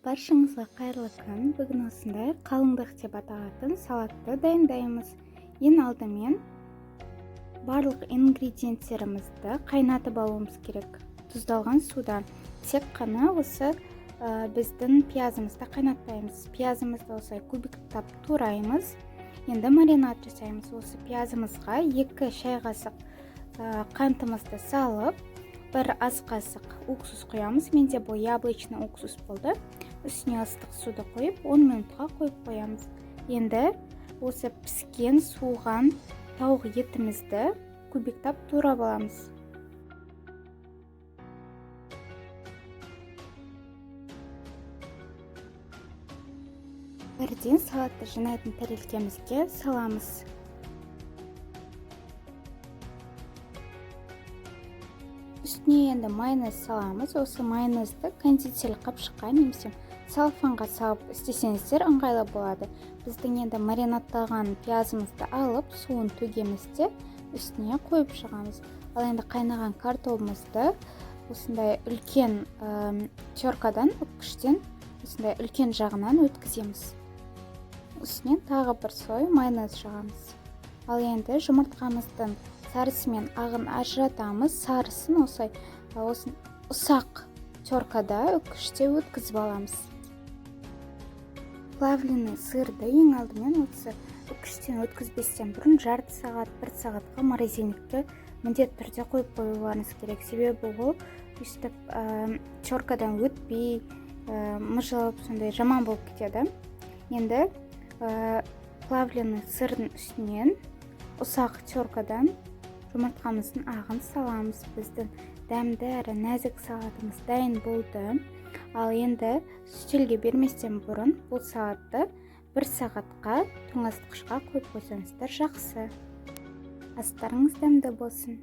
Баршаңызға қайырлы күн. Бүгін осындай қалыңдық деп аталатын салатты дайындаймыз. Ең алдымен барлық ингредиенттерімізді қайнатып алуымыз керек. Тұздалған суда тек қана осы біздің пиязымызды қайнатпаймыз. Пиязымызды осылай кубиктап тураймыз. Енді маринад жасаймыз. Осы пиязымызға 2 шай қасық қантымызды салып, 1 ас қасық уксус құямыз. Менде бұл яблочный уксус болды. Үстіне ыстық суды қойып, 10 минутқа қойып қоямыз. Енді осы піскен, суыған тауық етімізді кубиктап турап аламыз. Бірден салатты жинайтын тарелкемізге саламыз. Үстіне енді майонез саламыз. Осы майонезді кондитерлік қапшыққа немесе салфанға салып істесеңіздер ыңғайлы болады. Біздің енді маринадталған пиязымызды алып, суын төгеміз де үстіне қойып шығамыз. Ал енді қайнаған картопымызды осындай үлкен теркадан, үккіштен осындай үлкен жағынан өткіземіз. Үстіне тағы бір слой майонез жағамыз. Ал енді жұмыртқамыздың сарысы мен ағын ажыратамыз. Сарысын осылай ұсақ теркада үккіште өткізіп аламыз. Плавленый сырды ең алдымен осы үккіштен өткізбестен бұрын жарты сағат, 1 сағатқа морозильникке міндетті түрде қойып қоюларыңыз керек. Себебі ол өстіп теркадан өтпей, мыжылып, сондай жаман болып кетеді. Енді плавленый сырдың үстінен ұсақ теркадан жұмыртқамыздың ағын саламыз. Біздің дәмді әрі нәзік салатымыз дайын болды. Ал енді үстелге берместен бұрын бұл салатты 1 сағатқа тоңазытқышқа қойып қойсаңыздар жақсы. Астарыңыз дәмді болсын.